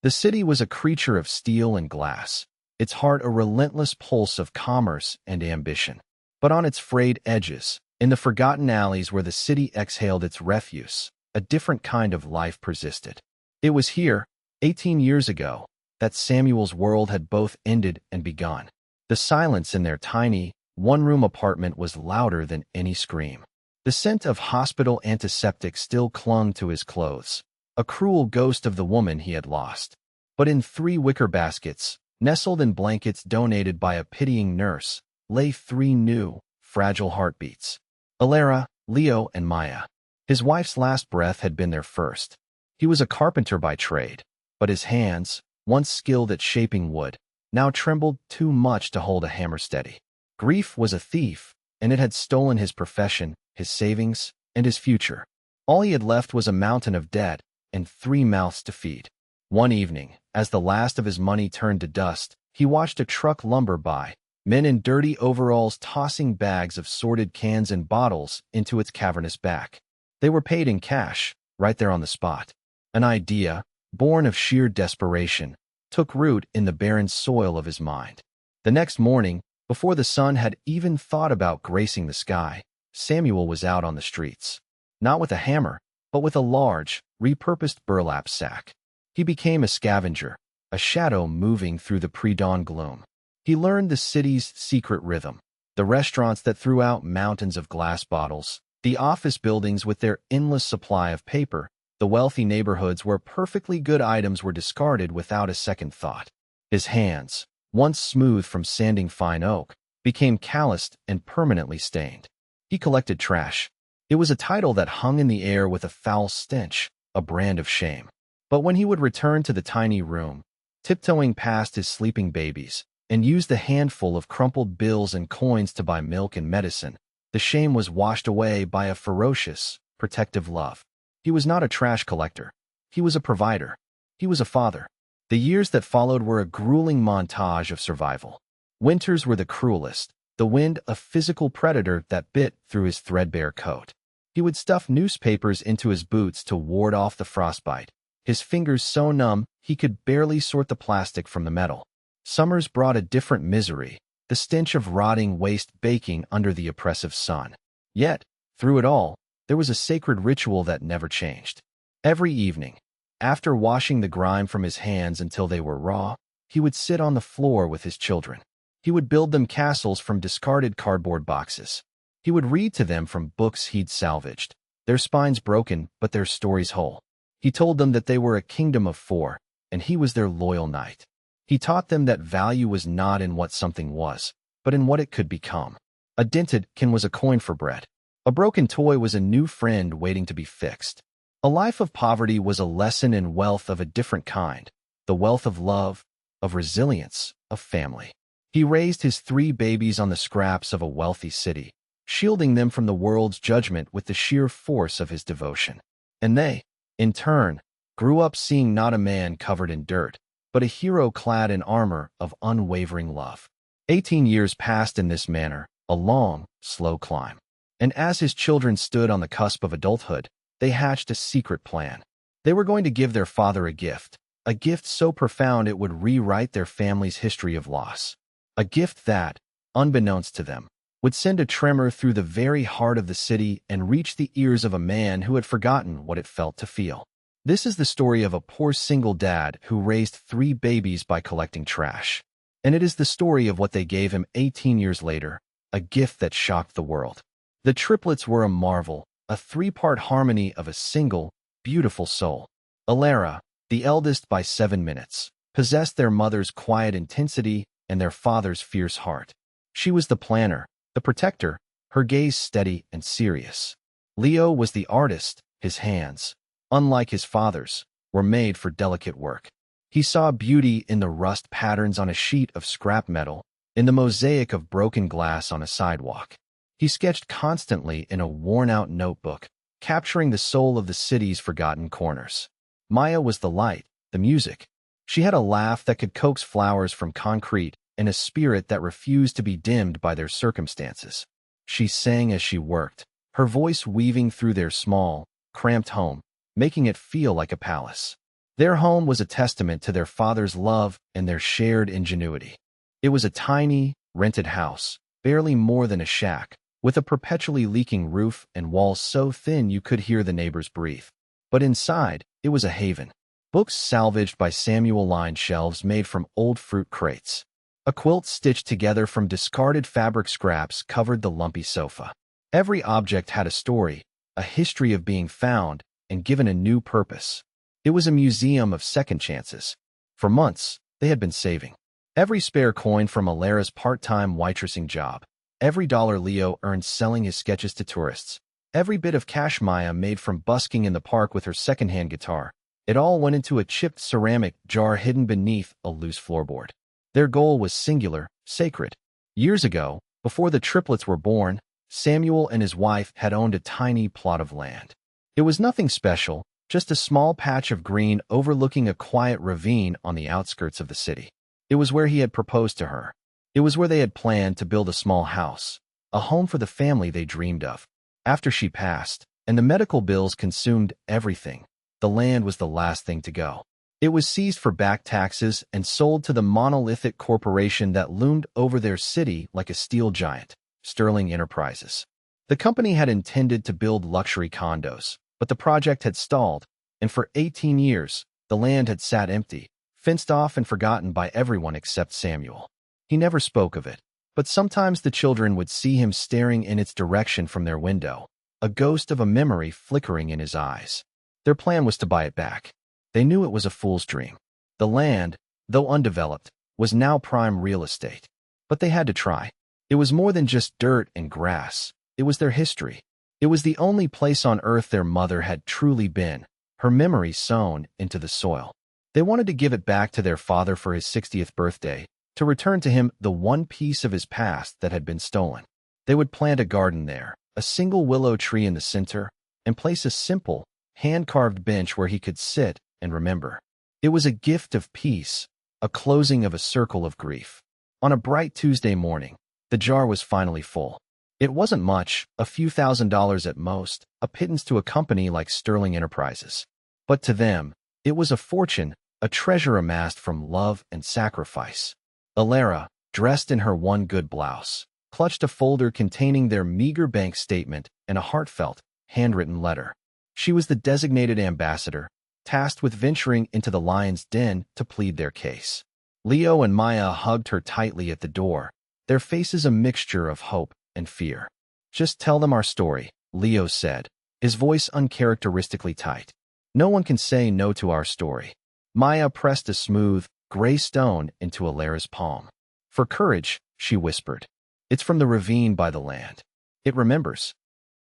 The city was a creature of steel and glass, its heart a relentless pulse of commerce and ambition. But on its frayed edges, in the forgotten alleys where the city exhaled its refuse, a different kind of life persisted. It was here, 18 years ago, that Samuel's world had both ended and begun. The silence in their tiny, one-room apartment was louder than any scream. The scent of hospital antiseptic still clung to his clothes, a cruel ghost of the woman he had lost. But in 3 wicker baskets, nestled in blankets donated by a pitying nurse, lay 3 new, fragile heartbeats. Alara, Leo, and Maya. His wife's last breath had been their first. He was a carpenter by trade, but his hands, once skilled at shaping wood, now trembled too much to hold a hammer steady. Grief was a thief, and it had stolen his profession, his savings, and his future. All he had left was a mountain of debt and 3 mouths to feed. One evening, as the last of his money turned to dust, he watched a truck lumber by, men in dirty overalls tossing bags of sorted cans and bottles into its cavernous back. They were paid in cash, right there on the spot. An idea, born of sheer desperation, took root in the barren soil of his mind. The next morning, before the sun had even thought about gracing the sky, Samuel was out on the streets. Not with a hammer, but with a large, repurposed burlap sack. He became a scavenger, a shadow moving through the pre-dawn gloom. He learned the city's secret rhythm, the restaurants that threw out mountains of glass bottles, the office buildings with their endless supply of paper, the wealthy neighborhoods where perfectly good items were discarded without a second thought. His hands, once smooth from sanding fine oak, became calloused and permanently stained. He collected trash. It was a title that hung in the air with a foul stench, a brand of shame. But when he would return to the tiny room, tiptoeing past his sleeping babies, and use the handful of crumpled bills and coins to buy milk and medicine, the shame was washed away by a ferocious, protective love. He was not a trash collector. He was a provider. He was a father. The years that followed were a grueling montage of survival. Winters were the cruelest, the wind a physical predator that bit through his threadbare coat. He would stuff newspapers into his boots to ward off the frostbite, his fingers so numb he could barely sort the plastic from the metal. Summers brought a different misery, the stench of rotting waste baking under the oppressive sun. Yet, through it all, there was a sacred ritual that never changed. Every evening, after washing the grime from his hands until they were raw, he would sit on the floor with his children. He would build them castles from discarded cardboard boxes. He would read to them from books he'd salvaged, their spines broken but their stories whole. He told them that they were a kingdom of 4, and he was their loyal knight. He taught them that value was not in what something was, but in what it could become. A dented can was a coin for bread. A broken toy was a new friend waiting to be fixed. A life of poverty was a lesson in wealth of a different kind, the wealth of love, of resilience, of family. He raised his 3 babies on the scraps of a wealthy city, shielding them from the world's judgment with the sheer force of his devotion. And they, in turn, grew up seeing not a man covered in dirt, but a hero clad in armor of unwavering love. 18 years passed in this manner, a long, slow climb. And as his children stood on the cusp of adulthood, they hatched a secret plan. They were going to give their father a gift so profound it would rewrite their family's history of loss. A gift that, unbeknownst to them, would send a tremor through the very heart of the city and reach the ears of a man who had forgotten what it felt to feel. This is the story of a poor single dad who raised 3 babies by collecting trash. And it is the story of what they gave him 18 years later, a gift that shocked the world. The triplets were a marvel, a 3-part harmony of a single, beautiful soul. Alara, the eldest by 7 minutes, possessed their mother's quiet intensity and their father's fierce heart. She was the planner, the protector, her gaze steady and serious. Leo was the artist, his hands, unlike his father's, were made for delicate work. He saw beauty in the rust patterns on a sheet of scrap metal, in the mosaic of broken glass on a sidewalk. He sketched constantly in a worn-out notebook, capturing the soul of the city's forgotten corners. Maya was the light, the music. She had a laugh that could coax flowers from concrete and a spirit that refused to be dimmed by their circumstances. She sang as she worked, her voice weaving through their small, cramped home, making it feel like a palace. Their home was a testament to their father's love and their shared ingenuity. It was a tiny, rented house, barely more than a shack, with a perpetually leaking roof and walls so thin you could hear the neighbors breathe. But inside, it was a haven. Books salvaged by Samuel-lined shelves made from old fruit crates. A quilt stitched together from discarded fabric scraps covered the lumpy sofa. Every object had a story, a history of being found and given a new purpose. It was a museum of second chances. For months, they had been saving. Every spare coin from Alara's part-time waitressing job, every dollar Leo earned selling his sketches to tourists, every bit of cash Maya made from busking in the park with her secondhand guitar, it all went into a chipped ceramic jar hidden beneath a loose floorboard. Their goal was singular, sacred. Years ago, before the triplets were born, Samuel and his wife had owned a tiny plot of land. It was nothing special, just a small patch of green overlooking a quiet ravine on the outskirts of the city. It was where he had proposed to her. It was where they had planned to build a small house, a home for the family they dreamed of. After she passed, and the medical bills consumed everything, the land was the last thing to go. It was seized for back taxes and sold to the monolithic corporation that loomed over their city like a steel giant, Sterling Enterprises. The company had intended to build luxury condos, but the project had stalled, and for 18 years, the land had sat empty, fenced off and forgotten by everyone except Samuel. He never spoke of it, but sometimes the children would see him staring in its direction from their window, a ghost of a memory flickering in his eyes. Their plan was to buy it back. They knew it was a fool's dream. The land, though undeveloped, was now prime real estate. But they had to try. It was more than just dirt and grass. It was their history. It was the only place on earth their mother had truly been, her memory sewn into the soil. They wanted to give it back to their father for his 60th birthday, to return to him the one piece of his past that had been stolen. They would plant a garden there, a single willow tree in the center, and place a simple, hand-carved bench where he could sit and remember. It was a gift of peace, a closing of a circle of grief. On a bright Tuesday morning, the jar was finally full. It wasn't much, a few $1,000s at most, a pittance to a company like Sterling Enterprises. But to them, it was a fortune, a treasure amassed from love and sacrifice. Alara, dressed in her one good blouse, clutched a folder containing their meager bank statement and a heartfelt, handwritten letter. She was the designated ambassador, tasked with venturing into the lion's den to plead their case. Leo and Maya hugged her tightly at the door, their faces a mixture of hope and fear. "Just tell them our story," Leo said, his voice uncharacteristically tight. "No one can say no to our story." Maya pressed a smooth, gray stone into Alara's palm. "For courage," she whispered. "It's from the ravine by the land. It remembers."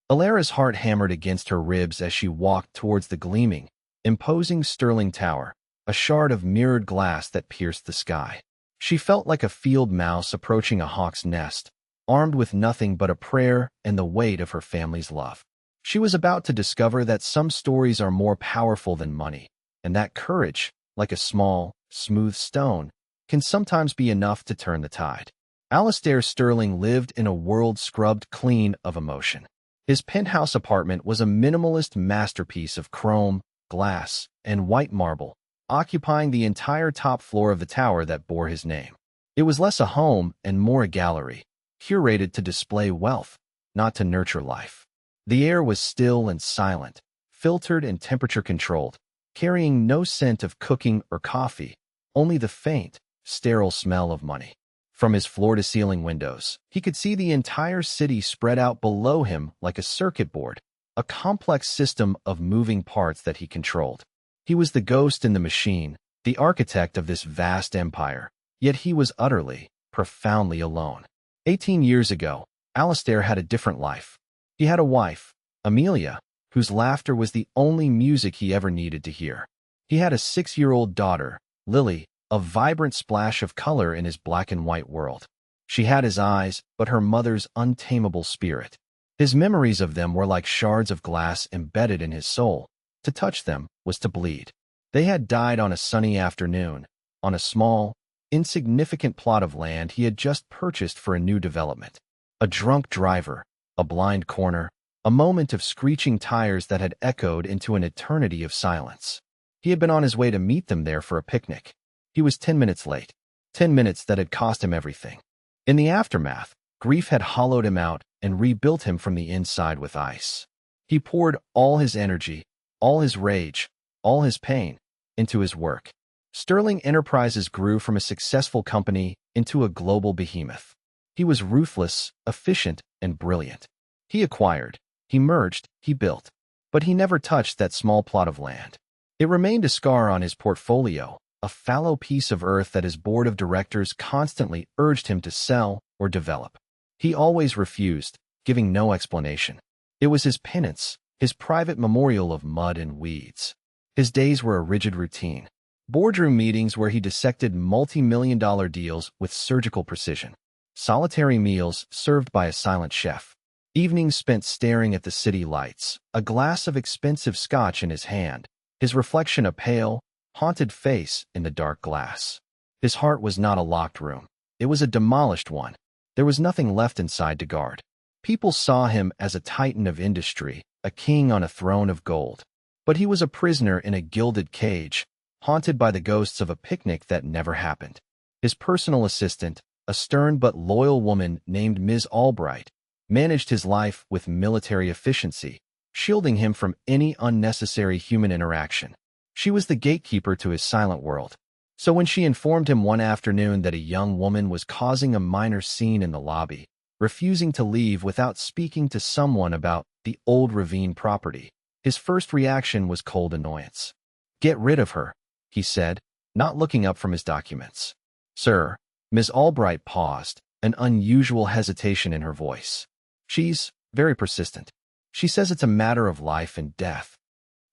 Alara's heart hammered against her ribs as she walked towards the gleaming, imposing Sterling Tower, a shard of mirrored glass that pierced the sky. She felt like a field mouse approaching a hawk's nest, armed with nothing but a prayer and the weight of her family's love. She was about to discover that some stories are more powerful than money, and that courage, like a small, smooth stone, can sometimes be enough to turn the tide. Alistair Sterling lived in a world scrubbed clean of emotion. His penthouse apartment was a minimalist masterpiece of chrome, glass, and white marble, occupying the entire top floor of the tower that bore his name. It was less a home and more a gallery, curated to display wealth, not to nurture life. The air was still and silent, filtered and temperature-controlled, carrying no scent of cooking or coffee, only the faint, sterile smell of money. From his floor-to-ceiling windows, he could see the entire city spread out below him like a circuit board, a complex system of moving parts that he controlled. He was the ghost in the machine, the architect of this vast empire, yet he was utterly, profoundly alone. 18 years ago, Alistair had a different life. He had a wife, Amelia, whose laughter was the only music he ever needed to hear. He had a 6-year-old daughter, Lily, a vibrant splash of color in his black and white world. She had his eyes, but her mother's untamable spirit. His memories of them were like shards of glass embedded in his soul. To touch them was to bleed. They had died on a sunny afternoon, on a small, insignificant plot of land he had just purchased for a new development. A drunk driver, a blind corner, a moment of screeching tires that had echoed into an eternity of silence. He had been on his way to meet them there for a picnic. He was 10 minutes late. 10 minutes that had cost him everything. In the aftermath, grief had hollowed him out and rebuilt him from the inside with ice. He poured all his energy, all his rage, all his pain into his work. Sterling Enterprises grew from a successful company into a global behemoth. He was ruthless, efficient, and brilliant. He acquired, he merged, he built. But he never touched that small plot of land. It remained a scar on his portfolio, a fallow piece of earth that his board of directors constantly urged him to sell or develop. He always refused, giving no explanation. It was his penance, his private memorial of mud and weeds. His days were a rigid routine. Boardroom meetings where he dissected multi-million-dollar deals with surgical precision. Solitary meals served by a silent chef. Evenings spent staring at the city lights, a glass of expensive scotch in his hand, his reflection a pale, haunted face in the dark glass. His heart was not a locked room. It was a demolished one. There was nothing left inside to guard. People saw him as a titan of industry, a king on a throne of gold. But he was a prisoner in a gilded cage, haunted by the ghosts of a picnic that never happened. His personal assistant, a stern but loyal woman named Ms. Albright, managed his life with military efficiency, shielding him from any unnecessary human interaction. She was the gatekeeper to his silent world. So when she informed him one afternoon that a young woman was causing a minor scene in the lobby, refusing to leave without speaking to someone about the old ravine property, his first reaction was cold annoyance. "Get rid of her," he said, not looking up from his documents. "Sir," Ms. Albright paused, an unusual hesitation in her voice. "She's very persistent. She says it's a matter of life and death."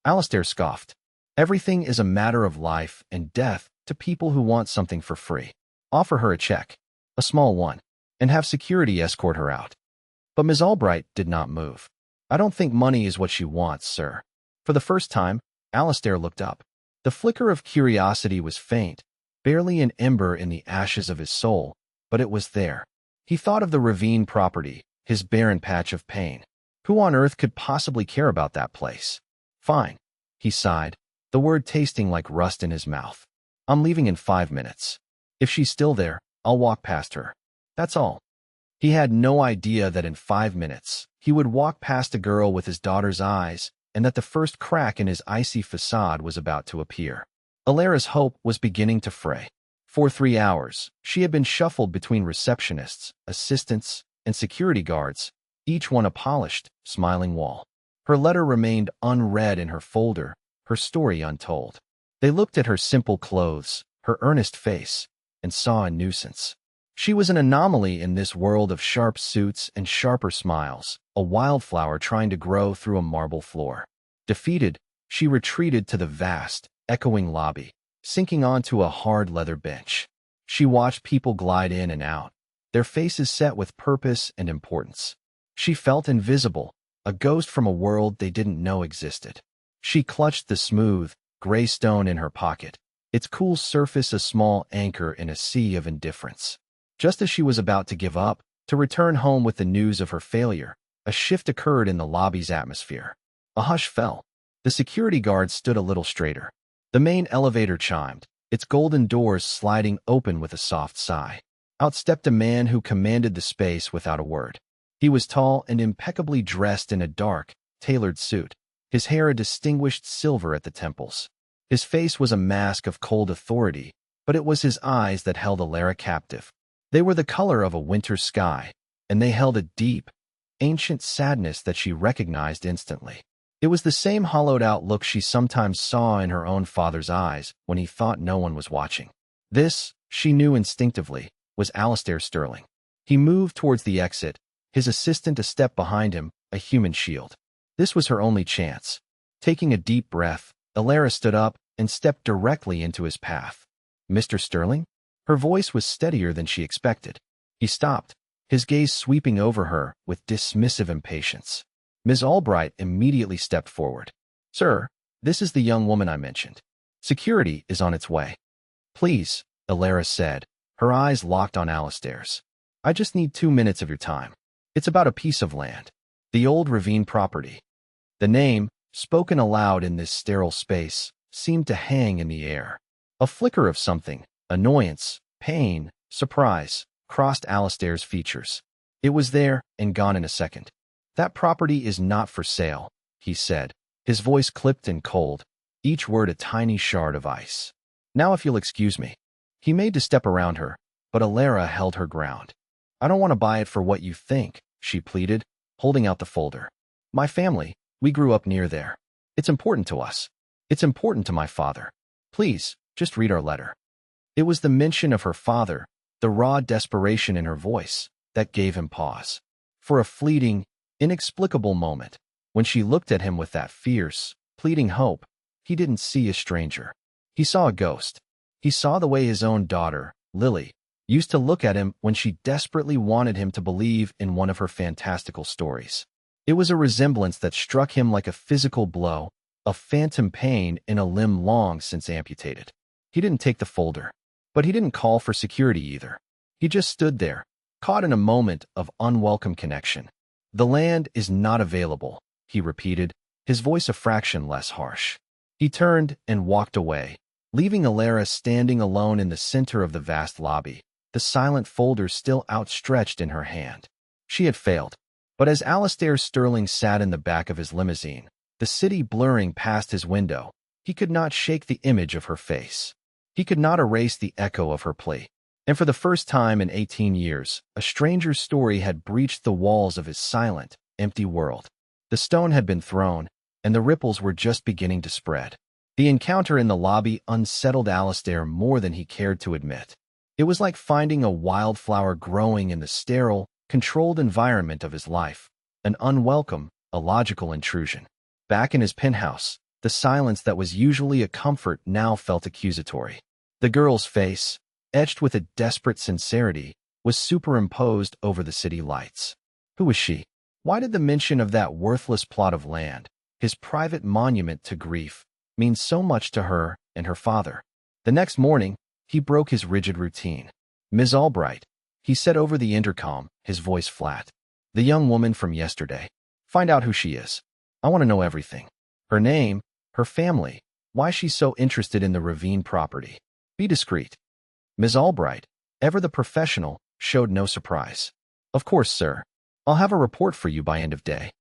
Alistair scoffed. "Everything is a matter of life and death to people who want something for free. Offer her a check, a small one, and have security escort her out." But Ms. Albright did not move. "I don't think money is what she wants, sir." For the first time, Alistair looked up. The flicker of curiosity was faint, barely an ember in the ashes of his soul, but it was there. He thought of the ravine property, his barren patch of pain. Who on earth could possibly care about that place? "Fine," he sighed, the word tasting like rust in his mouth. "I'm leaving in 5 minutes. If she's still there, I'll walk past her. That's all." He had no idea that in 5 minutes, he would walk past a girl with his daughter's eyes, and that the first crack in his icy facade was about to appear. Alara's hope was beginning to fray. For 3 hours, she had been shuffled between receptionists, assistants, and security guards, each one a polished, smiling wall. Her letter remained unread in her folder, her story untold. They looked at her simple clothes, her earnest face, and saw a nuisance. She was an anomaly in this world of sharp suits and sharper smiles, a wildflower trying to grow through a marble floor. Defeated, she retreated to the vast, echoing lobby, sinking onto a hard leather bench. She watched people glide in and out, their faces set with purpose and importance. She felt invisible, a ghost from a world they didn't know existed. She clutched the smooth, gray stone in her pocket, its cool surface a small anchor in a sea of indifference. Just as she was about to give up, to return home with the news of her failure, a shift occurred in the lobby's atmosphere. A hush fell. The security guards stood a little straighter. The main elevator chimed, its golden doors sliding open with a soft sigh. Out stepped a man who commanded the space without a word. He was tall and impeccably dressed in a dark, tailored suit, his hair a distinguished silver at the temples. His face was a mask of cold authority, but it was his eyes that held Alara captive. They were the color of a winter sky, and they held a deep, ancient sadness that she recognized instantly. It was the same hollowed-out look she sometimes saw in her own father's eyes when he thought no one was watching. This, she knew instinctively, was Alistair Sterling. He moved towards the exit, his assistant a step behind him, a human shield. This was her only chance. Taking a deep breath, Alara stood up and stepped directly into his path. "Mr. Sterling?" Her voice was steadier than she expected. He stopped, his gaze sweeping over her with dismissive impatience. Ms. Albright immediately stepped forward. "Sir, this is the young woman I mentioned. Security is on its way." "Please," Alara said, her eyes locked on Alistair's. "I just need 2 minutes of your time. It's about a piece of land. The old ravine property." The name, spoken aloud in this sterile space, seemed to hang in the air. A flicker of something, annoyance, pain, surprise, crossed Alistair's features. It was there and gone in a second. "That property is not for sale," he said, his voice clipped and cold, each word a tiny shard of ice. "Now if you'll excuse me." He made to step around her, but Alara held her ground. "I don't want to buy it for what you think," she pleaded, holding out the folder. "My family, we grew up near there. It's important to us. It's important to my father. Please, just read our letter." It was the mention of her father, the raw desperation in her voice, that gave him pause. For a fleeting, inexplicable moment, when she looked at him with that fierce, pleading hope, he didn't see a stranger. He saw a ghost. He saw the way his own daughter, Lily, used to look at him when she desperately wanted him to believe in one of her fantastical stories. It was a resemblance that struck him like a physical blow, a phantom pain in a limb long since amputated. He didn't take the folder, but he didn't call for security either. He just stood there, caught in a moment of unwelcome connection. "The land is not available," he repeated, his voice a fraction less harsh. He turned and walked away, leaving Alara standing alone in the center of the vast lobby, the silent folder still outstretched in her hand. She had failed. But as Alistair Sterling sat in the back of his limousine, the city blurring past his window, he could not shake the image of her face. He could not erase the echo of her plea. And for the first time in 18 years, a stranger's story had breached the walls of his silent, empty world. The stone had been thrown, and the ripples were just beginning to spread. The encounter in the lobby unsettled Alistair more than he cared to admit. It was like finding a wildflower growing in the sterile, controlled environment of his life, an unwelcome, illogical intrusion. Back in his penthouse, the silence that was usually a comfort now felt accusatory. The girl's face, etched with a desperate sincerity, was superimposed over the city lights. Who was she? Why did the mention of that worthless plot of land, his private monument to grief, mean so much to her and her father? The next morning, he broke his rigid routine. "Ms. Albright," he said over the intercom, his voice flat. "The young woman from yesterday. Find out who she is. I want to know everything. Her name, her family, why she's so interested in the Ravine property. Be discreet." Ms. Albright, ever the professional, showed no surprise. "Of course, sir. I'll have a report for you by end of day."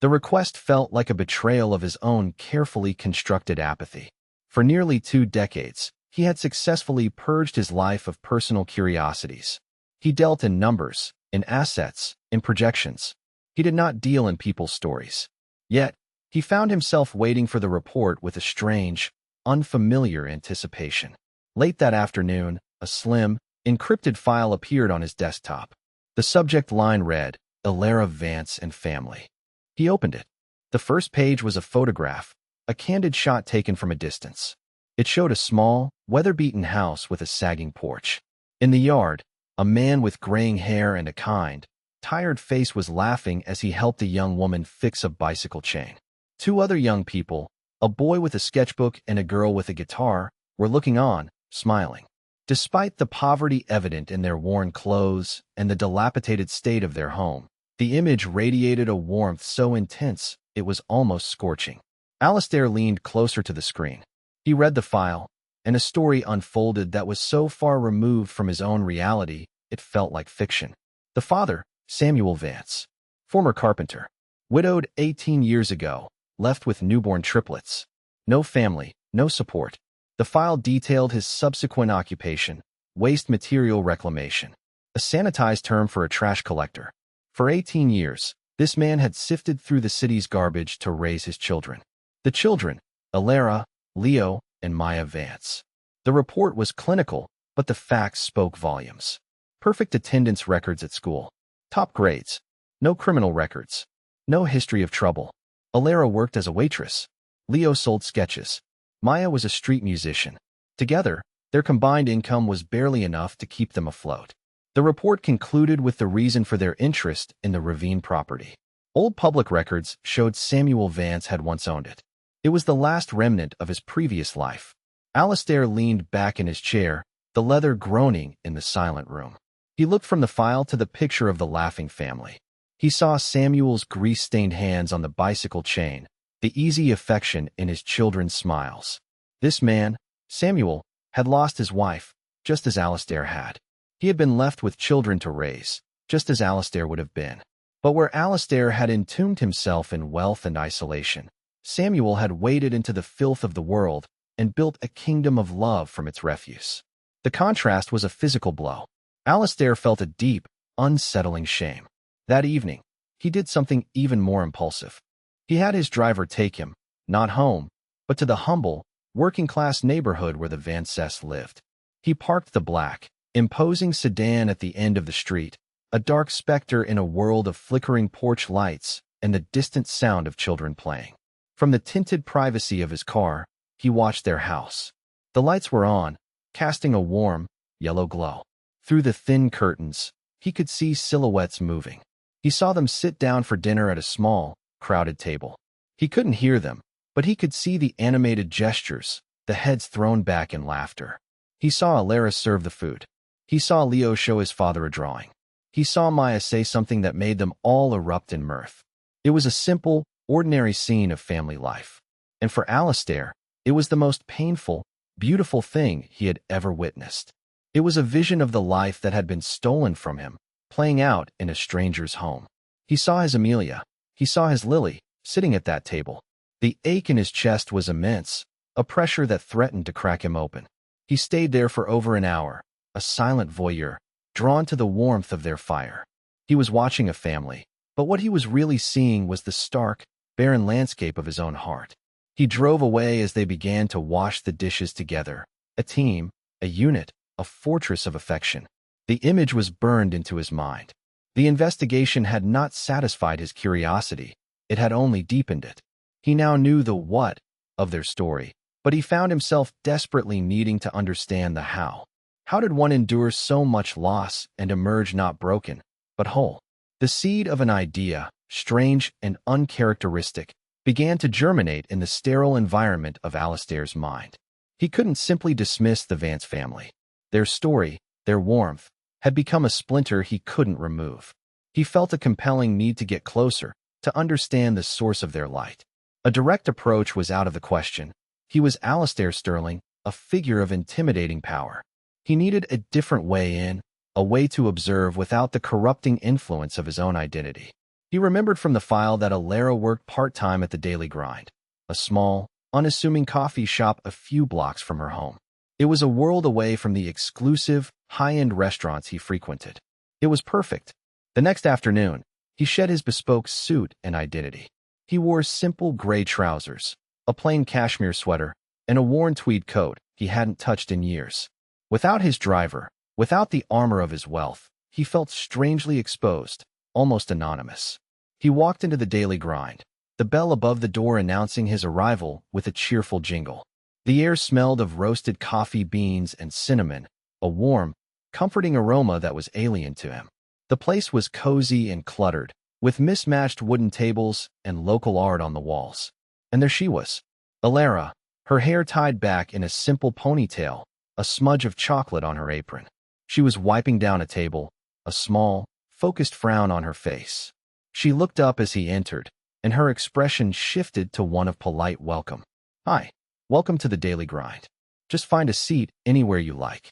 The request felt like a betrayal of his own carefully constructed apathy. For nearly 2 decades, he had successfully purged his life of personal curiosities. He dealt in numbers, in assets, in projections. He did not deal in people's stories. Yet, he found himself waiting for the report with a strange, unfamiliar anticipation. Late that afternoon, a slim, encrypted file appeared on his desktop. The subject line read, "Alara Vance and Family." He opened it. The first page was a photograph, a candid shot taken from a distance. It showed a small, weather-beaten house with a sagging porch. In the yard, a man with graying hair and a kind, tired face was laughing as he helped a young woman fix a bicycle chain. 2 other young people, a boy with a sketchbook and a girl with a guitar, were looking on, smiling. Despite the poverty evident in their worn clothes and the dilapidated state of their home, the image radiated a warmth so intense it was almost scorching. Alistair leaned closer to the screen. He read the file, and a story unfolded that was so far removed from his own reality, it felt like fiction. The father, Samuel Vance, former carpenter, widowed 18 years ago, left with newborn triplets. No family, no support. The file detailed his subsequent occupation, waste material reclamation, a sanitized term for a trash collector. For 18 years, this man had sifted through the city's garbage to raise his children. The children, Alara, Leo, and Maya Vance. The report was clinical, but the facts spoke volumes. Perfect attendance records at school. Top grades. No criminal records. No history of trouble. Alara worked as a waitress. Leo sold sketches. Maya was a street musician. Together, their combined income was barely enough to keep them afloat. The report concluded with the reason for their interest in the Ravine property. Old public records showed Samuel Vance had once owned it. It was the last remnant of his previous life. Alistair leaned back in his chair, the leather groaning in the silent room. He looked from the file to the picture of the laughing family. He saw Samuel's grease-stained hands on the bicycle chain, the easy affection in his children's smiles. This man, Samuel, had lost his wife, just as Alastair had. He had been left with children to raise, just as Alastair would have been. But where Alastair had entombed himself in wealth and isolation, Samuel had waded into the filth of the world and built a kingdom of love from its refuse. The contrast was a physical blow. Alastair felt a deep, unsettling shame. That evening, he did something even more impulsive. He had his driver take him, not home, but to the humble, working-class neighborhood where the Vances lived. He parked the black, imposing sedan at the end of the street, a dark specter in a world of flickering porch lights and the distant sound of children playing. From the tinted privacy of his car, he watched their house. The lights were on, casting a warm, yellow glow. Through the thin curtains, he could see silhouettes moving. He saw them sit down for dinner at a small, crowded table. He couldn't hear them, but he could see the animated gestures, the heads thrown back in laughter. He saw Alara serve the food. He saw Leo show his father a drawing. He saw Maya say something that made them all erupt in mirth. It was a simple, ordinary scene of family life. And for Alastair, it was the most painful, beautiful thing he had ever witnessed. It was a vision of the life that had been stolen from him, playing out in a stranger's home. He saw his Amelia. He saw his Lily, sitting at that table. The ache in his chest was immense, a pressure that threatened to crack him open. He stayed there for over an hour, a silent voyeur, drawn to the warmth of their fire. He was watching a family, but what he was really seeing was the stark, barren landscape of his own heart. He drove away as they began to wash the dishes together, a team, a unit, a fortress of affection. The image was burned into his mind. The investigation had not satisfied his curiosity, it had only deepened it. He now knew the what of their story, but he found himself desperately needing to understand the how. How did one endure so much loss and emerge not broken, but whole? The seed of an idea, strange and uncharacteristic, began to germinate in the sterile environment of Alastair's mind. He couldn't simply dismiss the Vance family. Their story, their warmth, had become a splinter he couldn't remove. He felt a compelling need to get closer, to understand the source of their light. A direct approach was out of the question. He was Alastair Sterling, a figure of intimidating power. He needed a different way in, a way to observe without the corrupting influence of his own identity. He remembered from the file that Alara worked part-time at the Daily Grind, a small, unassuming coffee shop a few blocks from her home. It was a world away from the exclusive, high-end restaurants he frequented. It was perfect. The next afternoon, he shed his bespoke suit and identity. He wore simple gray trousers, a plain cashmere sweater, and a worn tweed coat he hadn't touched in years. Without his driver, without the armor of his wealth, he felt strangely exposed, almost anonymous. He walked into the Daily Grind, the bell above the door announcing his arrival with a cheerful jingle. The air smelled of roasted coffee beans and cinnamon, a warm, comforting aroma that was alien to him. The place was cozy and cluttered, with mismatched wooden tables and local art on the walls. And there she was, Alara, her hair tied back in a simple ponytail, a smudge of chocolate on her apron. She was wiping down a table, a small, focused frown on her face. She looked up as he entered, and her expression shifted to one of polite welcome. "Hi, welcome to the Daily Grind. Just find a seat anywhere you like."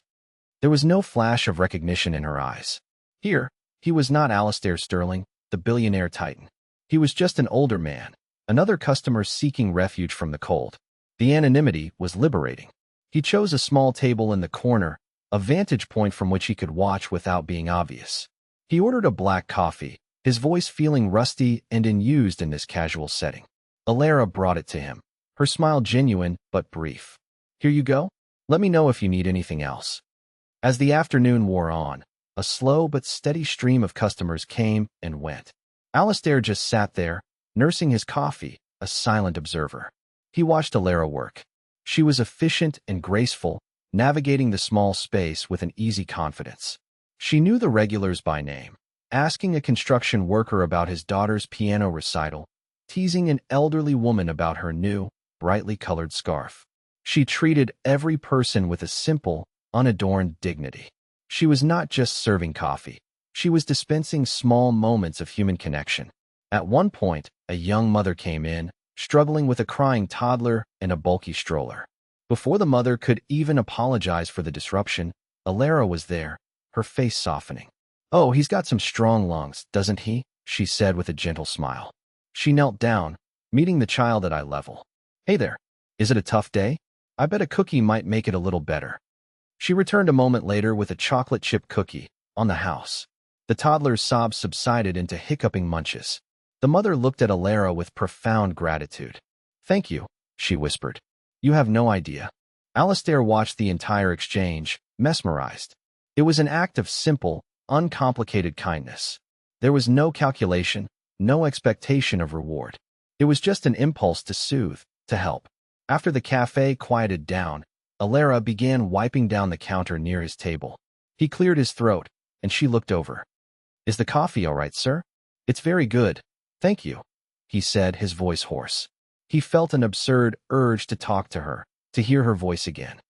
There was no flash of recognition in her eyes. Here, he was not Alastair Sterling, the billionaire titan. He was just an older man, another customer seeking refuge from the cold. The anonymity was liberating. He chose a small table in the corner, a vantage point from which he could watch without being obvious. He ordered a black coffee, his voice feeling rusty and unused in this casual setting. Alara brought it to him, her smile genuine but brief. "Here you go. Let me know if you need anything else." As the afternoon wore on, a slow but steady stream of customers came and went. Alastair just sat there, nursing his coffee, a silent observer. He watched Alara work. She was efficient and graceful, navigating the small space with an easy confidence. She knew the regulars by name, asking a construction worker about his daughter's piano recital, teasing an elderly woman about her new, brightly colored scarf. She treated every person with a simple, unadorned dignity. She was not just serving coffee. She was dispensing small moments of human connection. At one point, a young mother came in, struggling with a crying toddler and a bulky stroller. Before the mother could even apologize for the disruption, Alara was there, her face softening. "Oh, he's got some strong lungs, doesn't he?" she said with a gentle smile. She knelt down, meeting the child at eye level. "Hey there. Is it a tough day? I bet a cookie might make it a little better." She returned a moment later with a chocolate chip cookie on the house. The toddler's sobs subsided into hiccuping munches. The mother looked at Alara with profound gratitude. "Thank you," she whispered. "You have no idea." Alistair watched the entire exchange, mesmerized. It was an act of simple, uncomplicated kindness. There was no calculation, no expectation of reward. It was just an impulse to soothe, to help. After the cafe quieted down, Alara began wiping down the counter near his table. He cleared his throat, and she looked over. "Is the coffee all right, sir?" "It's very good, thank you," he said, his voice hoarse. He felt an absurd urge to talk to her, to hear her voice again.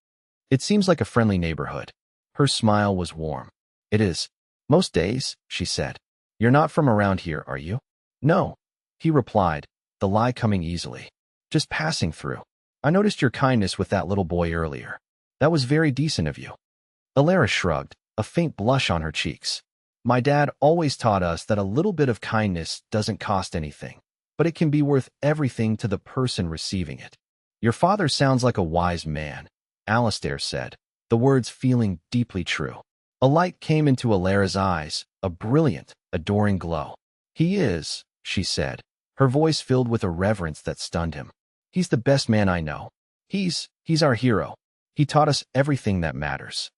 "It seems like a friendly neighborhood." Her smile was warm. "It is. Most days," she said. "You're not from around here, are you?" "No," he replied, the lie coming easily. "Just passing through. I noticed your kindness with that little boy earlier. That was very decent of you." Alara shrugged, a faint blush on her cheeks. "My dad always taught us that a little bit of kindness doesn't cost anything, but it can be worth everything to the person receiving it." "Your father sounds like a wise man," Alistair said, the words feeling deeply true. A light came into Alara's eyes, a brilliant, adoring glow. "He is," she said, her voice filled with a reverence that stunned him. "He's the best man I know. He's our hero. He taught us everything that matters."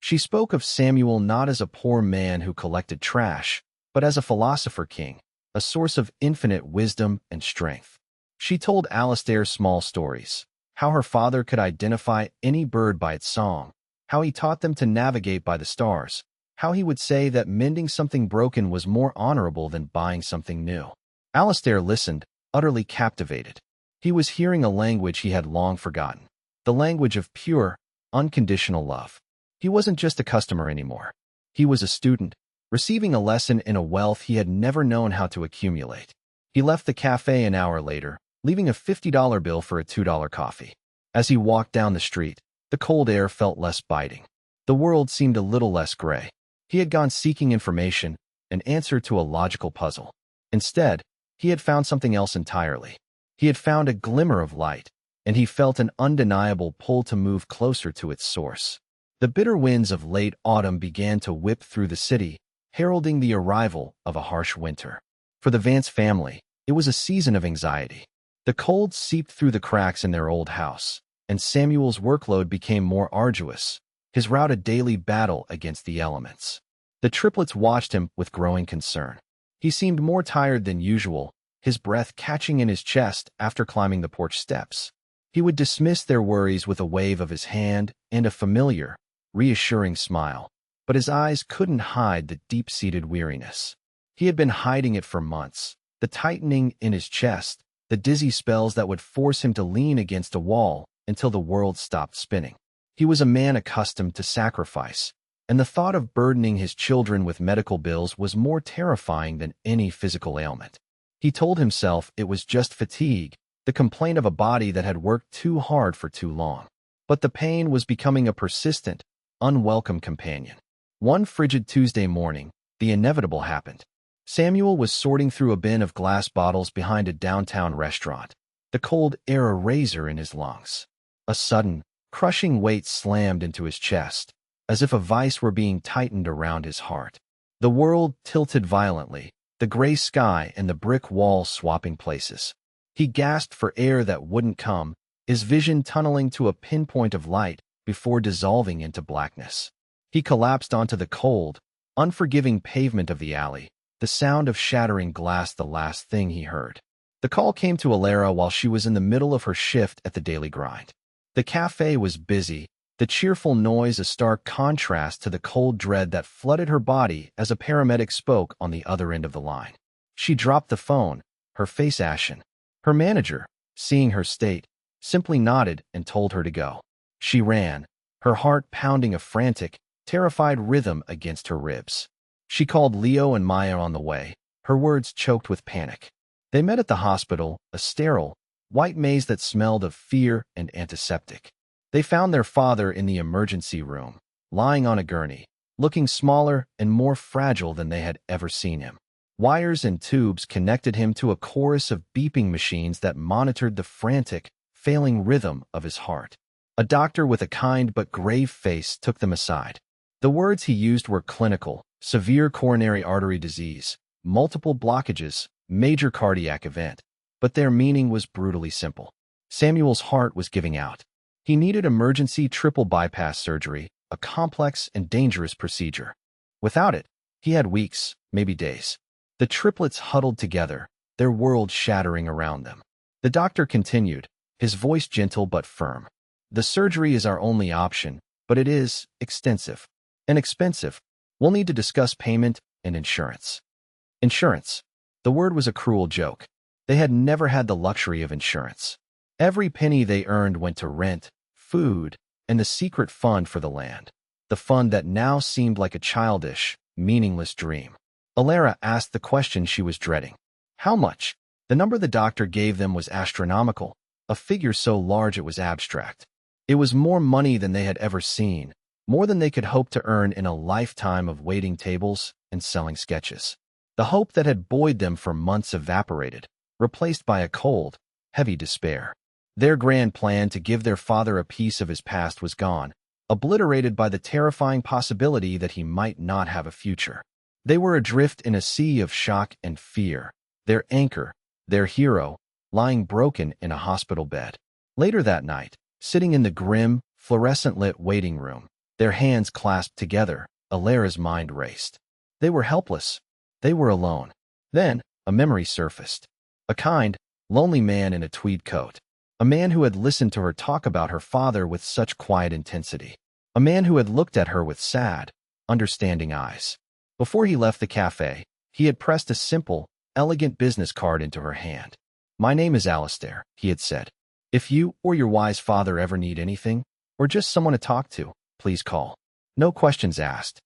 She spoke of Samuel not as a poor man who collected trash, but as a philosopher king, a source of infinite wisdom and strength. She told Alistair small stories, how her father could identify any bird by its song, how he taught them to navigate by the stars, how he would say that mending something broken was more honorable than buying something new. Alistair listened, utterly captivated. He was hearing a language he had long forgotten, the language of pure, unconditional love. He wasn't just a customer anymore. He was a student, receiving a lesson in a wealth he had never known how to accumulate. He left the cafe an hour later, leaving a $50 bill for a $2 coffee. As he walked down the street, the cold air felt less biting. The world seemed a little less gray. He had gone seeking information, an answer to a logical puzzle. Instead, he had found something else entirely. He had found a glimmer of light, and he felt an undeniable pull to move closer to its source. The bitter winds of late autumn began to whip through the city, heralding the arrival of a harsh winter. For the Vance family, it was a season of anxiety. The cold seeped through the cracks in their old house, and Samuel's workload became more arduous, his route a daily battle against the elements. The triplets watched him with growing concern. He seemed more tired than usual, his breath catching in his chest after climbing the porch steps. He would dismiss their worries with a wave of his hand and a familiar, reassuring smile, but his eyes couldn't hide the deep-seated weariness. He had been hiding it for months, the tightening in his chest, the dizzy spells that would force him to lean against a wall until the world stopped spinning. He was a man accustomed to sacrifice, and the thought of burdening his children with medical bills was more terrifying than any physical ailment. He told himself it was just fatigue, the complaint of a body that had worked too hard for too long. But the pain was becoming a persistent, unwelcome companion. One frigid Tuesday morning, the inevitable happened. Samuel was sorting through a bin of glass bottles behind a downtown restaurant, the cold air a razor in his lungs. A sudden, crushing weight slammed into his chest, as if a vice were being tightened around his heart. The world tilted violently, the gray sky and the brick wall swapping places. He gasped for air that wouldn't come, his vision tunneling to a pinpoint of light before dissolving into blackness. He collapsed onto the cold, unforgiving pavement of the alley, the sound of shattering glass the last thing he heard. The call came to Alara while she was in the middle of her shift at the daily grind. The cafe was busy, the cheerful noise a stark contrast to the cold dread that flooded her body as a paramedic spoke on the other end of the line. She dropped the phone, her face ashen. Her manager, seeing her state, simply nodded and told her to go. She ran, her heart pounding a frantic, terrified rhythm against her ribs. She called Leo and Maya on the way, her words choked with panic. They met at the hospital, a sterile, white maze that smelled of fear and antiseptic. They found their father in the emergency room, lying on a gurney, looking smaller and more fragile than they had ever seen him. Wires and tubes connected him to a chorus of beeping machines that monitored the frantic, failing rhythm of his heart. A doctor with a kind but grave face took them aside. The words he used were clinical: severe coronary artery disease, multiple blockages, major cardiac event. But their meaning was brutally simple. Samuel's heart was giving out. He needed emergency triple bypass surgery, a complex and dangerous procedure. Without it, he had weeks, maybe days. The triplets huddled together, their world shattering around them. The doctor continued, his voice gentle but firm. The surgery is our only option, but it is extensive and expensive. We'll need to discuss payment and insurance. Insurance. The word was a cruel joke. They had never had the luxury of insurance. Every penny they earned went to rent, food, and the secret fund for the land. The fund that now seemed like a childish, meaningless dream. Alara asked the question she was dreading. How much? The number the doctor gave them was astronomical, a figure so large it was abstract. It was more money than they had ever seen, more than they could hope to earn in a lifetime of waiting tables and selling sketches. The hope that had buoyed them for months evaporated, replaced by a cold, heavy despair. Their grand plan to give their father a piece of his past was gone, obliterated by the terrifying possibility that he might not have a future. They were adrift in a sea of shock and fear, their anchor, their hero, lying broken in a hospital bed. Later that night, sitting in the grim, fluorescent-lit waiting room, their hands clasped together, Alara's mind raced. They were helpless. They were alone. Then, a memory surfaced. A kind, lonely man in a tweed coat. A man who had listened to her talk about her father with such quiet intensity. A man who had looked at her with sad, understanding eyes. Before he left the cafe, he had pressed a simple, elegant business card into her hand. "My name is Alistair," he had said. "If you or your wise father ever need anything, or just someone to talk to, please call. No questions asked."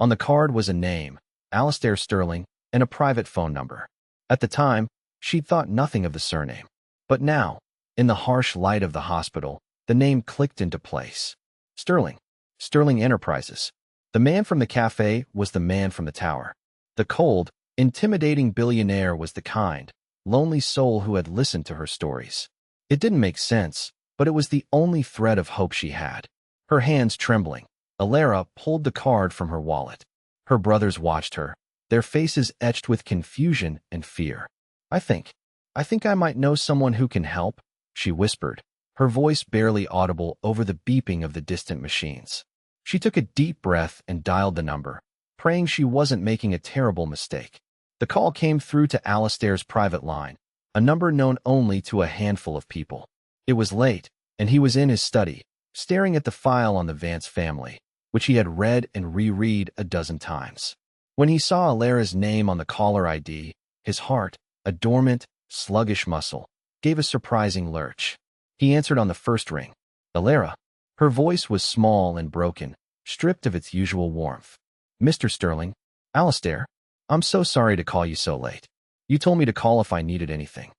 On the card was a name, Alistair Sterling, and a private phone number. At the time, she'd thought nothing of the surname. But now, in the harsh light of the hospital, the name clicked into place. Sterling. Sterling Enterprises. The man from the cafe was the man from the tower. The cold, intimidating billionaire was the kind, lonely soul who had listened to her stories. It didn't make sense, but it was the only thread of hope she had. Her hands trembling, Alara pulled the card from her wallet. Her brothers watched her, their faces etched with confusion and fear. I think I might know someone who can help," she whispered, her voice barely audible over the beeping of the distant machines. She took a deep breath and dialed the number, praying she wasn't making a terrible mistake. The call came through to Alistair's private line, a number known only to a handful of people. It was late, and he was in his study, staring at the file on the Vance family, which he had read and reread a dozen times. When he saw Alara's name on the caller ID, his heart, a dormant, sluggish muscle, gave a surprising lurch. He answered on the first ring. "Alara." Her voice was small and broken, stripped of its usual warmth. "Mr. Sterling, Alistair, I'm so sorry to call you so late. You told me to call if I needed anything.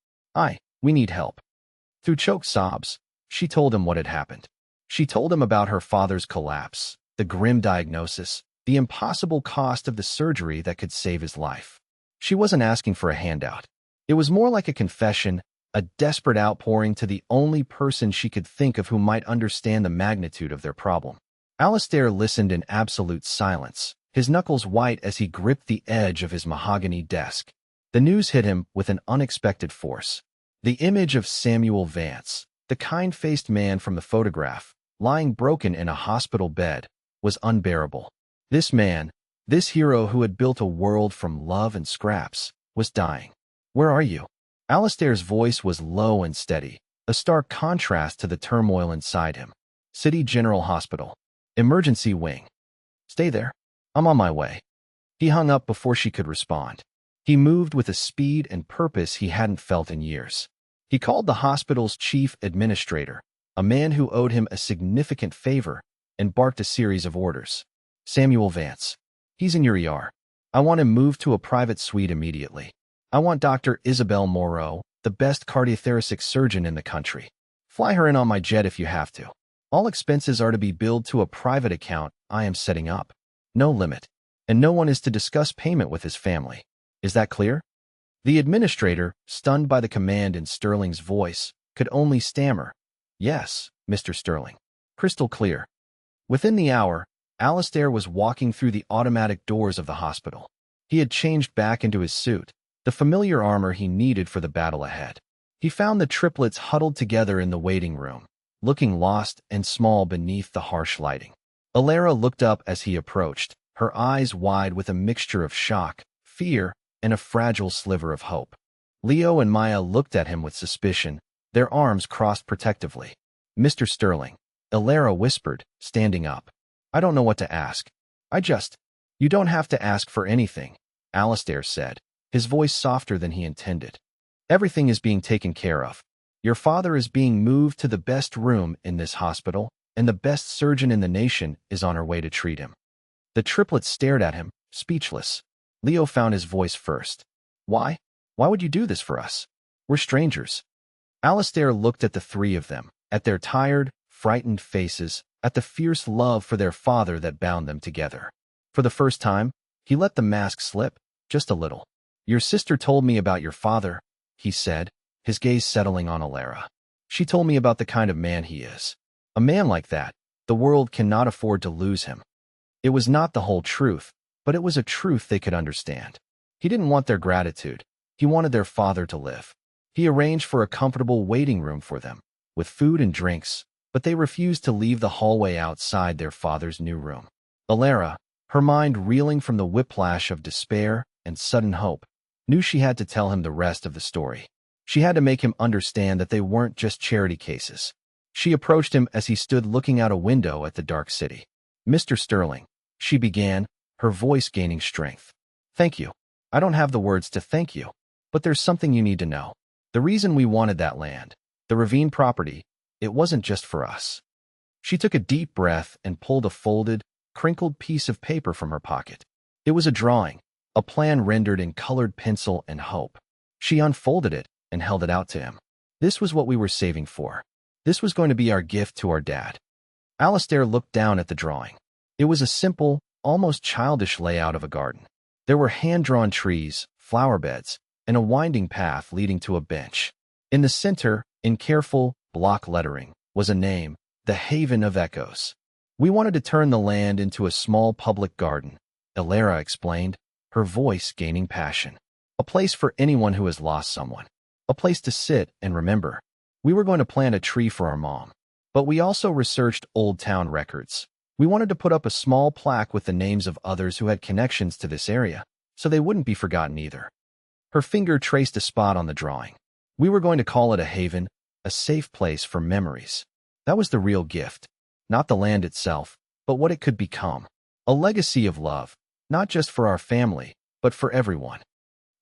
We need help." Through choked sobs, she told him what had happened. She told him about her father's collapse, the grim diagnosis, the impossible cost of the surgery that could save his life. She wasn't asking for a handout. It was more like a confession, a desperate outpouring to the only person she could think of who might understand the magnitude of their problem. Alistair listened in absolute silence, his knuckles white as he gripped the edge of his mahogany desk. The news hit him with an unexpected force. The image of Samuel Vance, the kind-faced man from the photograph, lying broken in a hospital bed, was unbearable. This man, this hero who had built a world from love and scraps, was dying. "Where are you?" Alistair's voice was low and steady, a stark contrast to the turmoil inside him. "City General Hospital. Emergency wing." "Stay there. I'm on my way." He hung up before she could respond. He moved with a speed and purpose he hadn't felt in years. He called the hospital's chief administrator, a man who owed him a significant favor, and barked a series of orders. "Samuel Vance. He's in your ER. I want him moved to a private suite immediately. I want Dr. Isabel Moreau, the best cardiothoracic surgeon in the country. Fly her in on my jet if you have to. All expenses are to be billed to a private account I am setting up. No limit. And no one is to discuss payment with his family. Is that clear? The administrator, stunned by the command in Sterling's voice, could only stammer, "Yes, Mr. Sterling." Crystal clear. Within the hour, Alistair was walking through the automatic doors of the hospital. He had changed back into his suit, the familiar armor he needed for the battle ahead. He found the triplets huddled together in the waiting room, looking lost and small beneath the harsh lighting. Alara looked up as he approached, her eyes wide with a mixture of shock, fear, and a fragile sliver of hope. Leo and Maya looked at him with suspicion, their arms crossed protectively. "Mr. Sterling," Alara whispered, standing up. "I don't know what to ask. You don't have to ask for anything," Alistair said, his voice softer than he intended. "Everything is being taken care of. Your father is being moved to the best room in this hospital, and the best surgeon in the nation is on her way to treat him." The triplets stared at him, speechless. Leo found his voice first. "Why? Why would you do this for us? We're strangers." Alistair looked at the three of them, at their tired, frightened faces, at the fierce love for their father that bound them together. For the first time, he let the mask slip, just a little. "Your sister told me about your father," he said, his gaze settling on Alara. "She told me about the kind of man he is. A man like that, the world cannot afford to lose him." It was not the whole truth, but it was a truth they could understand. He didn't want their gratitude. He wanted their father to live. He arranged for a comfortable waiting room for them, with food and drinks, but they refused to leave the hallway outside their father's new room. Alara, her mind reeling from the whiplash of despair and sudden hope, knew she had to tell him the rest of the story. She had to make him understand that they weren't just charity cases. She approached him as he stood looking out a window at the dark city. "Mr. Sterling," she began, her voice gaining strength. "Thank you. I don't have the words to thank you, but there's something you need to know. The reason we wanted that land, the ravine property, it wasn't just for us." She took a deep breath and pulled a folded, crinkled piece of paper from her pocket. It was a drawing, a plan rendered in colored pencil and hope. She unfolded it and held it out to him. "This was what we were saving for. This was going to be our gift to our dad." Alistair looked down at the drawing. It was a simple, almost childish layout of a garden. There were hand-drawn trees, flower beds, and a winding path leading to a bench. In the center, in careful, block lettering, was a name, the Haven of Echoes. "We wanted to turn the land into a small public garden," Alara explained, her voice gaining passion. "A place for anyone who has lost someone. A place to sit and remember. We were going to plant a tree for our mom. But we also researched old town records. We wanted to put up a small plaque with the names of others who had connections to this area, so they wouldn't be forgotten either." Her finger traced a spot on the drawing. "We were going to call it a haven, a safe place for memories." That was the real gift. Not the land itself, but what it could become. A legacy of love, not just for our family, but for everyone.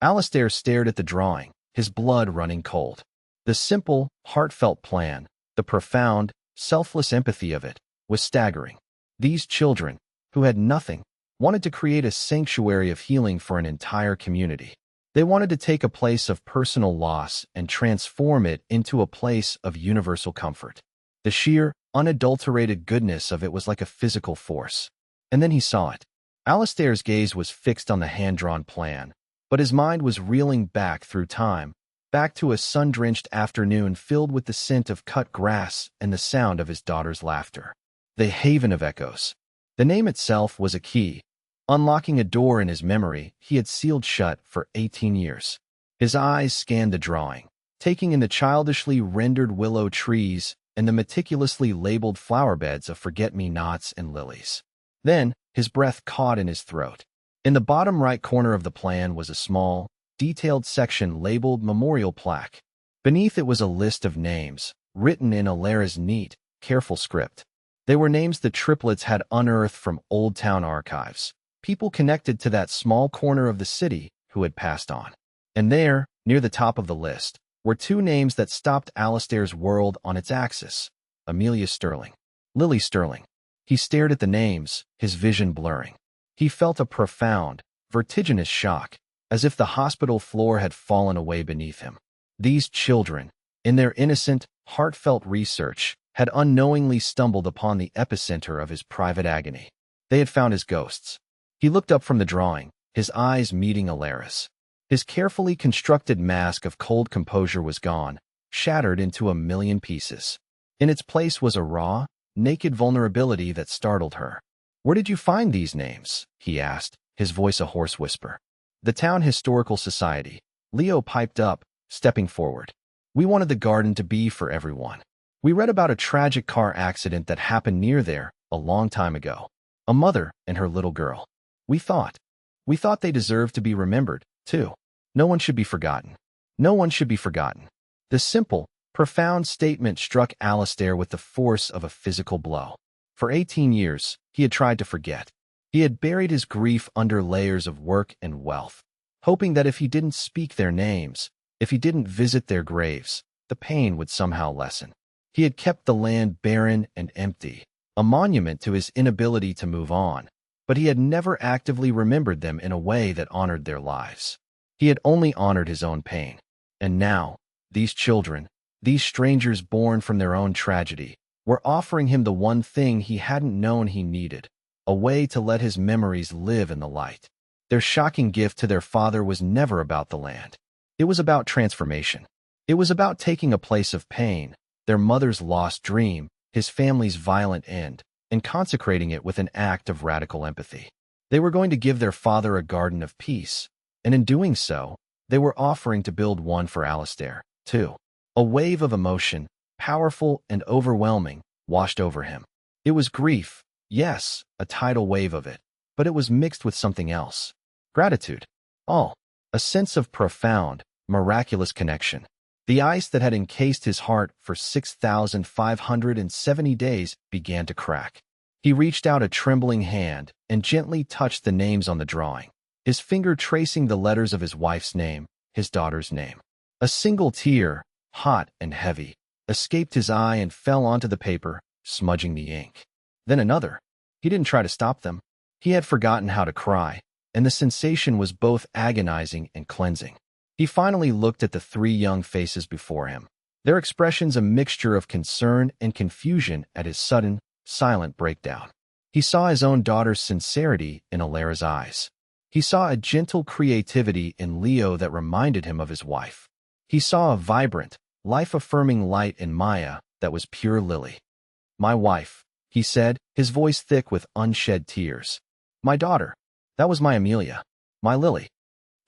Alistair stared at the drawing, his blood running cold. The simple, heartfelt plan, the profound, selfless empathy of it, was staggering. These children, who had nothing, wanted to create a sanctuary of healing for an entire community. They wanted to take a place of personal loss and transform it into a place of universal comfort. The sheer, unadulterated goodness of it was like a physical force. And then he saw it. Alistair's gaze was fixed on the hand-drawn plan, but his mind was reeling back through time, back to a sun-drenched afternoon filled with the scent of cut grass and the sound of his daughter's laughter. The Haven of Echoes. The name itself was a key, unlocking a door in his memory he had sealed shut for 18 years. His eyes scanned the drawing, taking in the childishly rendered willow trees and the meticulously labeled flower beds of forget-me-nots and lilies. Then, his breath caught in his throat. In the bottom right corner of the plan was a small, detailed section labeled Memorial Plaque. Beneath it was a list of names, written in Alara's neat, careful script. They were names the triplets had unearthed from Old Town archives, people connected to that small corner of the city who had passed on. And there, near the top of the list, were two names that stopped Alistair's world on its axis: Amelia Sterling, Lily Sterling. He stared at the names, his vision blurring. He felt a profound, vertiginous shock, as if the hospital floor had fallen away beneath him. These children, in their innocent, heartfelt research, had unknowingly stumbled upon the epicenter of his private agony. They had found his ghosts. He looked up from the drawing, his eyes meeting Alara's. His carefully constructed mask of cold composure was gone, shattered into a million pieces. In its place was a raw, naked vulnerability that startled her. "Where did you find these names?" he asked, his voice a hoarse whisper. "The Town Historical Society," Leo piped up, stepping forward. "We wanted the garden to be for everyone. We read about a tragic car accident that happened near there a long time ago. A mother and her little girl. We thought they deserved to be remembered, too. No one should be forgotten. No one should be forgotten." The simple, profound statement struck Alistair with the force of a physical blow. For 18 years, he had tried to forget. He had buried his grief under layers of work and wealth, hoping that if he didn't speak their names, if he didn't visit their graves, the pain would somehow lessen. He had kept the land barren and empty, a monument to his inability to move on, but he had never actively remembered them in a way that honored their lives. He had only honored his own pain. And now, these children, these strangers born from their own tragedy, were offering him the one thing he hadn't known he needed, a way to let his memories live in the light. Their shocking gift to their father was never about the land. It was about transformation. It was about taking a place of pain, their mother's lost dream, his family's violent end, and consecrating it with an act of radical empathy. They were going to give their father a garden of peace, and in doing so, they were offering to build one for Alistair, too. A wave of emotion, powerful and overwhelming, washed over him. It was grief, yes, a tidal wave of it, but it was mixed with something else. Gratitude. All. A sense of profound, miraculous connection. The ice that had encased his heart for 6,570 days began to crack. He reached out a trembling hand and gently touched the names on the drawing, his finger tracing the letters of his wife's name, his daughter's name. A single tear, hot and heavy, escaped his eye and fell onto the paper, smudging the ink. Then another. He didn't try to stop them. He had forgotten how to cry, and the sensation was both agonizing and cleansing. He finally looked at the three young faces before him, their expressions a mixture of concern and confusion at his sudden, silent breakdown. He saw his own daughter's sincerity in Alara's eyes. He saw a gentle creativity in Leo that reminded him of his wife. He saw a vibrant, life-affirming light in Maya that was pure Lily. "My wife," he said, his voice thick with unshed tears. "My daughter. That was my Amelia. My Lily."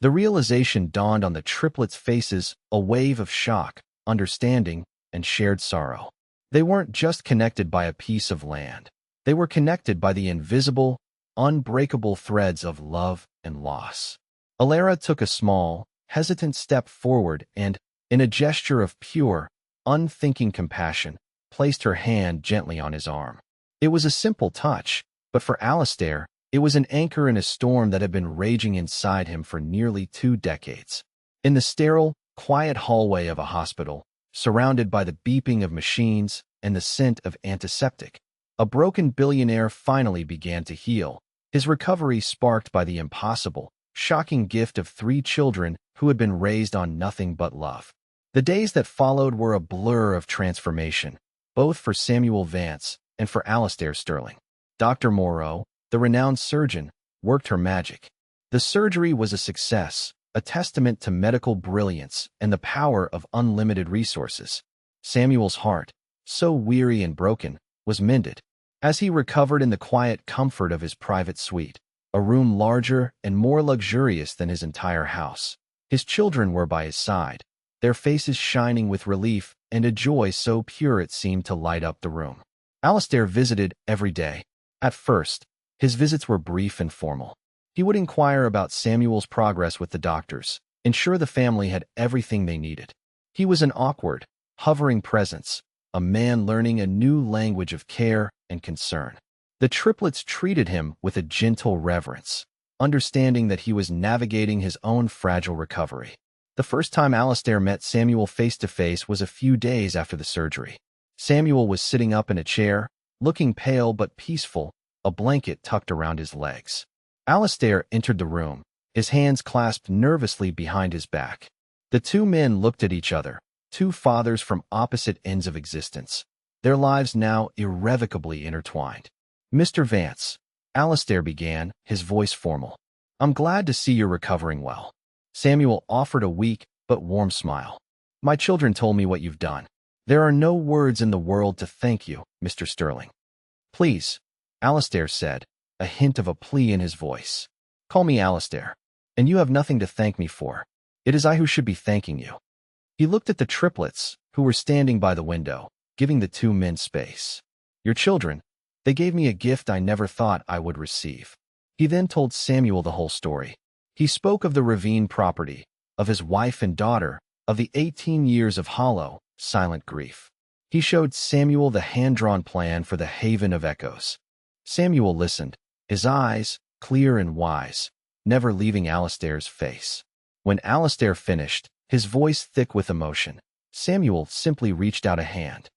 The realization dawned on the triplets' faces, a wave of shock, understanding, and shared sorrow. They weren't just connected by a piece of land. They were connected by the invisible, unbreakable threads of love and loss. Alara took a small, hesitant step forward and, in a gesture of pure, unthinking compassion, placed her hand gently on his arm. It was a simple touch, but for Alistair, it was an anchor in a storm that had been raging inside him for nearly 2 decades. In the sterile, quiet hallway of a hospital, surrounded by the beeping of machines and the scent of antiseptic, a broken billionaire finally began to heal, his recovery sparked by the impossible, shocking gift of 3 children who had been raised on nothing but love. The days that followed were a blur of transformation, both for Samuel Vance and for Alistair Sterling. Dr. Moreau, the renowned surgeon, worked her magic. The surgery was a success, a testament to medical brilliance and the power of unlimited resources. Samuel's heart, so weary and broken, was mended. As he recovered in the quiet comfort of his private suite, a room larger and more luxurious than his entire house, his children were by his side, their faces shining with relief and a joy so pure it seemed to light up the room. Alistair visited every day. At first, his visits were brief and formal. He would inquire about Samuel's progress with the doctors, ensure the family had everything they needed. He was an awkward, hovering presence, a man learning a new language of care and concern. The triplets treated him with a gentle reverence, understanding that he was navigating his own fragile recovery. The first time Alistair met Samuel face-to-face was a few days after the surgery. Samuel was sitting up in a chair, looking pale but peaceful, a blanket tucked around his legs. Alistair entered the room, his hands clasped nervously behind his back. The 2 men looked at each other, 2 fathers from opposite ends of existence. their lives now irrevocably intertwined. "Mr. Vance," Alastair began, his voice formal. "I'm glad to see you're recovering well." Samuel offered a weak but warm smile. "My children told me what you've done. There are no words in the world to thank you, Mr. Sterling." "Please," Alastair said, a hint of a plea in his voice. "Call me Alastair, and you have nothing to thank me for. It is I who should be thanking you." He looked at the triplets, who were standing by the window, giving the two men space. "Your children, they gave me a gift I never thought I would receive." He then told Samuel the whole story. He spoke of the ravine property, of his wife and daughter, of the 18 years of hollow, silent grief. He showed Samuel the hand-drawn plan for the Haven of Echoes. Samuel listened, his eyes, clear and wise, never leaving Alastair's face. When Alastair finished, his voice thick with emotion, Samuel simply reached out a hand.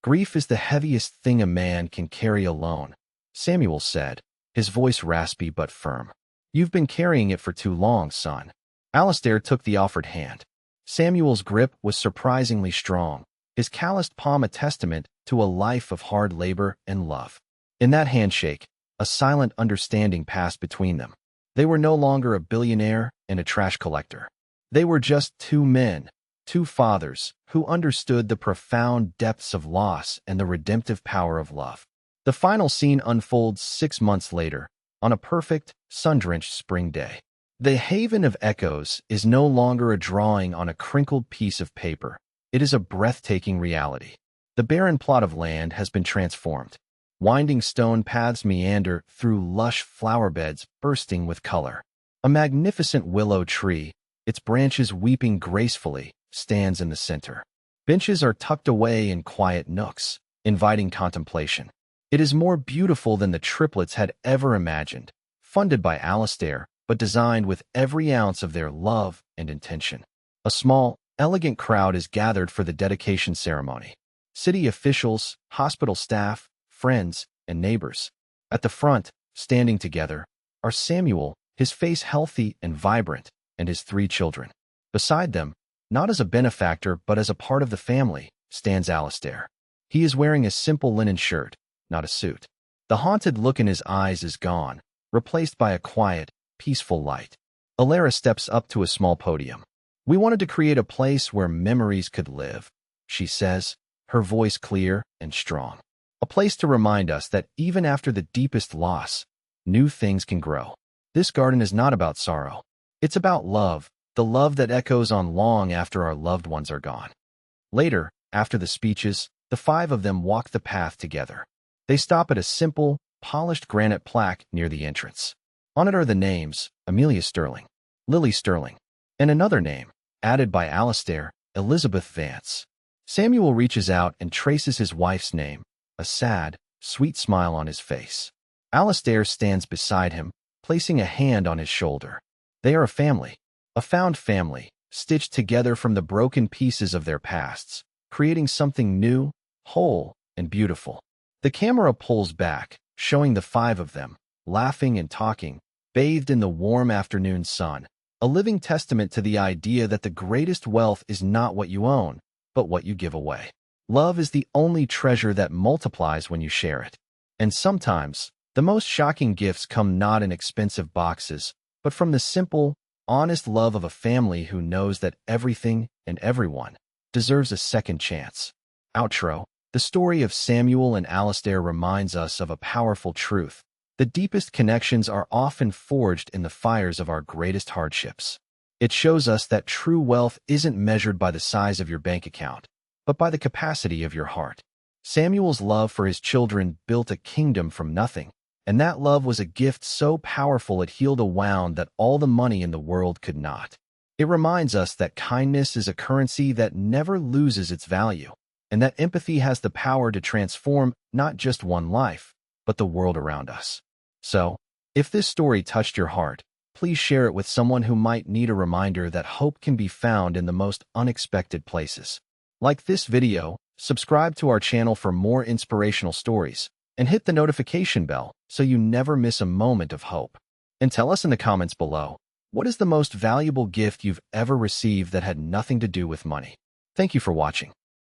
"Grief is the heaviest thing a man can carry alone," Samuel said, his voice raspy but firm. "You've been carrying it for too long, son." Alastair took the offered hand. Samuel's grip was surprisingly strong, his calloused palm a testament to a life of hard labor and love. In that handshake, a silent understanding passed between them. They were no longer a billionaire and a trash collector. They were just two men, two fathers, who understood the profound depths of loss and the redemptive power of love. The final scene unfolds 6 months later, on a perfect, sun-drenched spring day. The Haven of Echoes is no longer a drawing on a crinkled piece of paper. It is a breathtaking reality. The barren plot of land has been transformed. Winding stone paths meander through lush flower beds bursting with color. A magnificent willow tree, its branches weeping gracefully, stands in the center. Benches are tucked away in quiet nooks, inviting contemplation. It is more beautiful than the triplets had ever imagined, funded by Alastair, but designed with every ounce of their love and intention. A small, elegant crowd is gathered for the dedication ceremony. City officials, hospital staff, friends, and neighbors. At the front, standing together, are Samuel, his face healthy and vibrant, and his 3 children. Beside them, not as a benefactor but as a part of the family, stands Alastair. He is wearing a simple linen shirt, not a suit. The haunted look in his eyes is gone, replaced by a quiet, peaceful light. Alara steps up to a small podium. "We wanted to create a place where memories could live," she says, her voice clear and strong. "A place to remind us that even after the deepest loss, new things can grow. This garden is not about sorrow. It's about love, the love that echoes on long after our loved ones are gone." Later, after the speeches, the 5 of them walk the path together. They stop at a simple, polished granite plaque near the entrance. On it are the names, Amelia Sterling, Lily Sterling, and another name, added by Alastair, Elizabeth Vance. Samuel reaches out and traces his wife's name, a sad, sweet smile on his face. Alastair stands beside him, placing a hand on his shoulder. They are a family, a found family, stitched together from the broken pieces of their pasts, creating something new, whole, and beautiful. The camera pulls back, showing the 5 of them, laughing and talking, bathed in the warm afternoon sun, a living testament to the idea that the greatest wealth is not what you own, but what you give away. Love is the only treasure that multiplies when you share it. And sometimes, the most shocking gifts come not in expensive boxes, but from the simple, honest love of a family who knows that everything and everyone deserves a second chance. Outro. The story of Samuel and Alastair reminds us of a powerful truth. The deepest connections are often forged in the fires of our greatest hardships. It shows us that true wealth isn't measured by the size of your bank account, but by the capacity of your heart. Samuel's love for his children built a kingdom from nothing, and that love was a gift so powerful it healed a wound that all the money in the world could not. It reminds us that kindness is a currency that never loses its value, and that empathy has the power to transform not just one life, but the world around us. So, if this story touched your heart, please share it with someone who might need a reminder that hope can be found in the most unexpected places. Like this video, subscribe to our channel for more inspirational stories, and hit the notification bell so you never miss a moment of hope. And tell us in the comments below, what is the most valuable gift you've ever received that had nothing to do with money? Thank you for watching.